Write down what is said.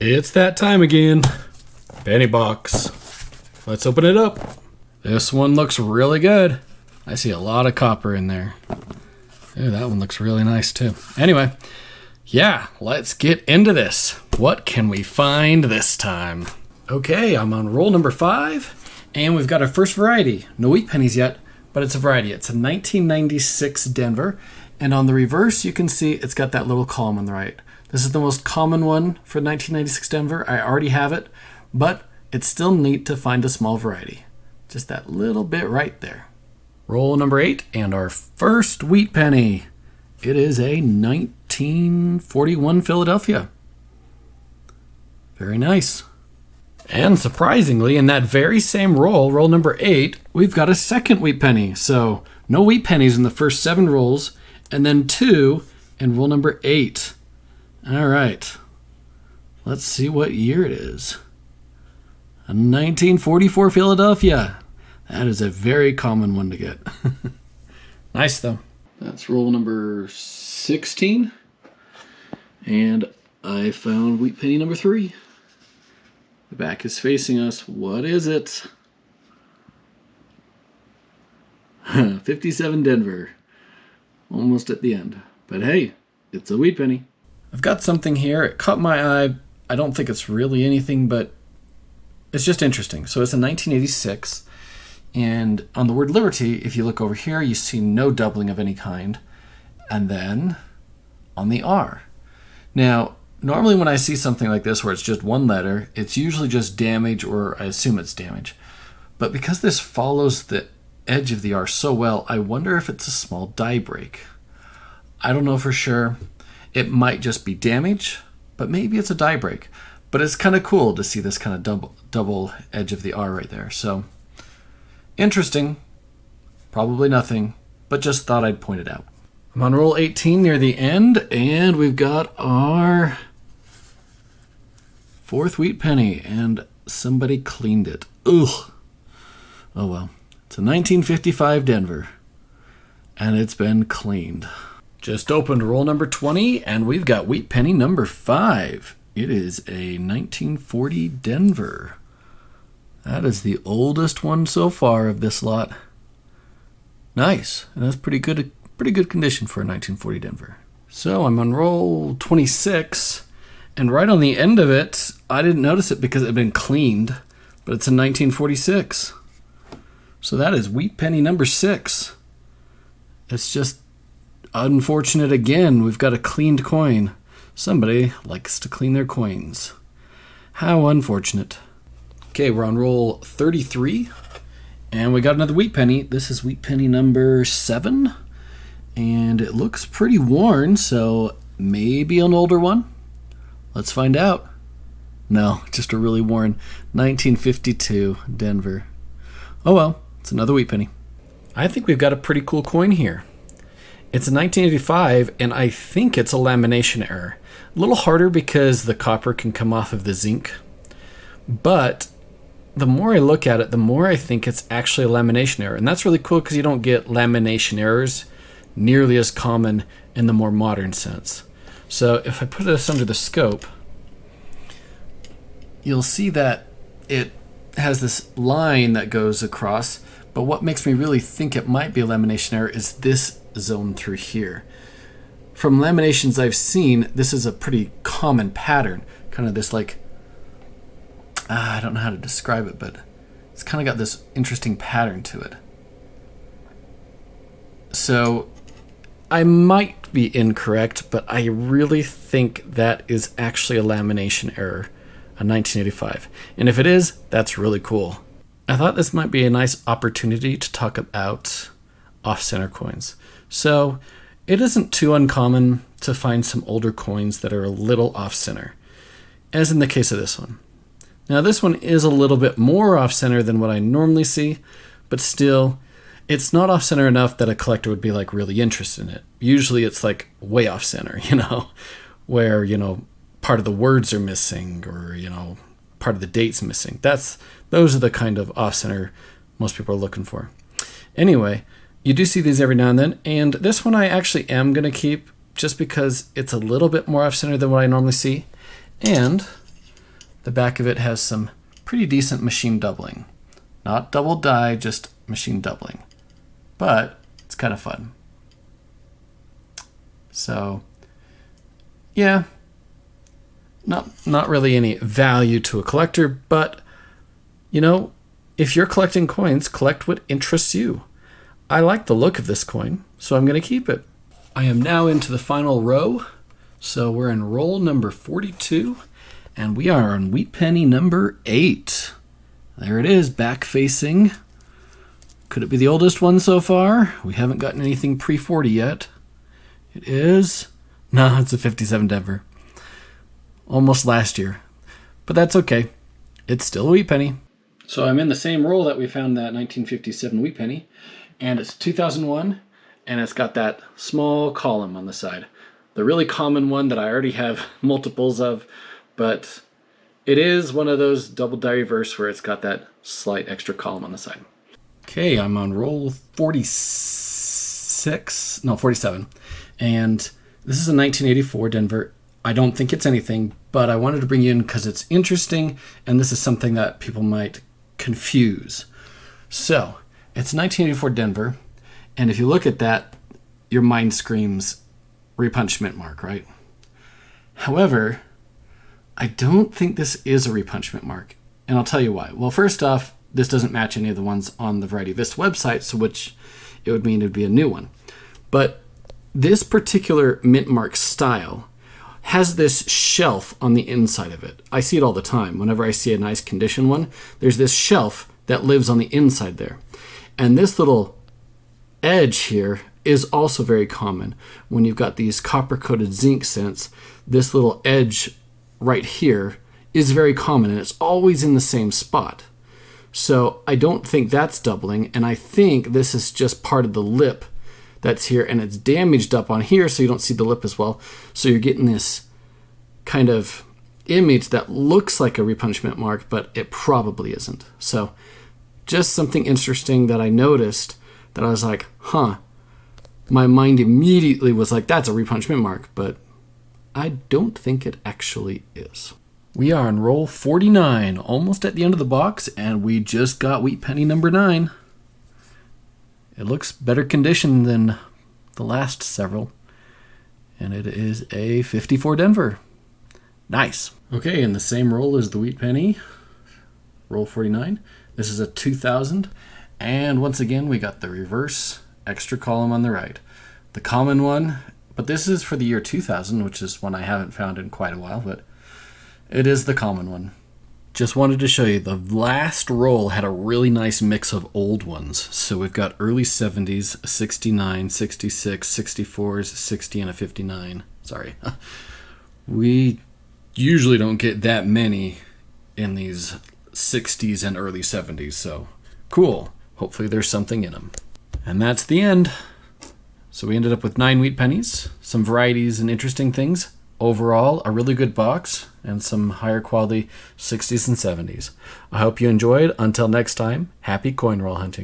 It's that time again. Penny box. Let's open it up. This one looks really good. I see a lot of copper in there. Ooh, that one looks really nice too. Anyway, yeah, let's get into this. What can we find this time? Okay, I'm on roll number 5, and we've got our first variety. No wheat pennies yet, but it's a variety. It's a 1996 Denver, and on the reverse, you can see it's got that little column on the right. This is the most common one for 1996 Denver. I already have it, but it's still neat to find a small variety. Just that little bit right there. Roll number 8, and our first wheat penny. It is a 1941 Philadelphia. Very nice. And surprisingly, in that very same roll number 8, we've got a second wheat penny. So no wheat pennies in the first 7 rolls, and then 2 in roll number 8. All right. Let's see what year it is. A 1944 Philadelphia. That is a very common one to get. Nice, though. That's roll number 16. And I found wheat penny number 3. The back is facing us. What is it? 57 Denver. Almost at the end. But hey, it's a wheat penny. I've got something here. It caught my eye. I don't think it's really anything, but it's just interesting. So it's a 1986. And on the word liberty, if you look over here, you see no doubling of any kind. And then on the R. Now, normally when I see something like this where it's just one letter, it's usually just damage, or I assume it's damage. But because this follows the edge of the R so well, I wonder if it's a small die break. I don't know for sure. It might just be damage, but maybe it's a die break. But it's kind of cool to see this kind of double edge of the R right there. So interesting. Probably nothing, but just thought I'd point it out. I'm on roll 18 near the end, and we've got our fourth wheat penny, and somebody cleaned it. Ugh. Oh well. It's a 1955 Denver, and it's been cleaned. Just opened roll number 20, and we've got wheat penny number 5. It is a 1940 Denver. That is the oldest one so far of this lot. Nice, and that's pretty good condition for a 1940 Denver. So I'm on roll 26, and right on the end of it, I didn't notice it because it had been cleaned, but it's a 1946. So that is wheat penny number 6. It's just unfortunate again. We've got a cleaned coin. Somebody likes to clean their coins. How unfortunate. Okay, we're on roll 33, and we got another wheat penny. This is wheat penny number 7, and it looks pretty worn, so maybe an older one. Let's find out. No, just a really worn 1952 Denver. Oh well, it's another wheat penny. I think we've got a pretty cool coin here. It's a 1985, and I think it's a lamination error. A little harder because the copper can come off of the zinc, but the more I look at it, the more I think it's actually a lamination error. And that's really cool because you don't get lamination errors nearly as common in the more modern sense. So if I put this under the scope, you'll see that it has this line that goes across, but what makes me really think it might be a lamination error is this zone through here. From laminations I've seen, this is a pretty common pattern, kind of this like, I don't know how to describe it, but it's kind of got this interesting pattern to it. So I might be incorrect, but I really think that is actually a lamination error, a 1985. And if it is, that's really cool. I thought this might be a nice opportunity to talk about off-center coins. So it isn't too uncommon to find some older coins that are a little off-center, as in the case of this one. Now this one is a little bit more off-center than what I normally see, but still, it's not off-center enough that a collector would be like really interested in it. Usually it's like way off-center, where, part of the words are missing, or, part of the date's missing. Those are the kind of off-center most people are looking for. Anyway, you do see these every now and then, and this one I actually am going to keep just because it's a little bit more off-center than what I normally see. And The back of it has some pretty decent machine doubling. Not double die, just machine doubling. But it's kind of fun. So, yeah, not really any value to a collector, but, you know, if you're collecting coins, collect what interests you. I like the look of this coin, so I'm going to keep it. I am now into the final row, so we're in roll number 42, and we are on Wheat Penny number 8. There it is, back facing. Could it be the oldest one so far? We haven't gotten anything pre-40 yet. It is. No, it's a 57 Denver. Almost last year. But that's okay. It's still a Wheat Penny. So I'm in the same roll that we found that 1957 Wheat Penny, and it's 2001, and it's got that small column on the side. The really common one that I already have multiples of, but it is one of those double die reverse where it's got that slight extra column on the side. Okay, I'm on roll 47, and this is a 1984 Denver. I don't think it's anything, but I wanted to bring you in because it's interesting, and this is something that people might confuse. So, it's 1984 Denver, and if you look at that, your mind screams repunch mint mark, right? However, I don't think this is a repunch mint mark, and I'll tell you why. Well, first off, this doesn't match any of the ones on the Variety Vista website, so which it would mean it would be a new one. But this particular mint mark style has this shelf on the inside of it. I see it all the time. Whenever I see a nice condition one, there's this shelf that lives on the inside there. And this little edge here is also very common. When you've got these copper-coated zinc cents, this little edge right here is very common, and it's always in the same spot. So I don't think that's doubling, and I think this is just part of the lip that's here, and it's damaged up on here so you don't see the lip as well. So you're getting this kind of image that looks like a repunchment mark, but it probably isn't. So just something interesting that I noticed that I was like, huh. My mind immediately was like, that's a repunchment mark, but I don't think it actually is. We are on roll 49, almost at the end of the box, and we just got Wheat Penny number 9. It looks better condition than the last several, and it is a 54 Denver. Nice. Okay, in the same roll as the Wheat Penny, roll 49. This is a 2000, and once again we got the reverse extra column on the right. The common one, but this is for the year 2000, which is one I haven't found in quite a while, but it is the common one. Just wanted to show you, the last roll had a really nice mix of old ones. So we've got early 70s, 69, 66, 64s, 60, and a 59. Sorry. We usually don't get that many in these 60s and early 70s, so cool. Hopefully there's something in them. And that's the end. So we ended up with 9 Wheat Pennies, some varieties and interesting things. Overall, a really good box and some higher quality 60s and 70s. I hope you enjoyed. Until next time, happy coin roll hunting.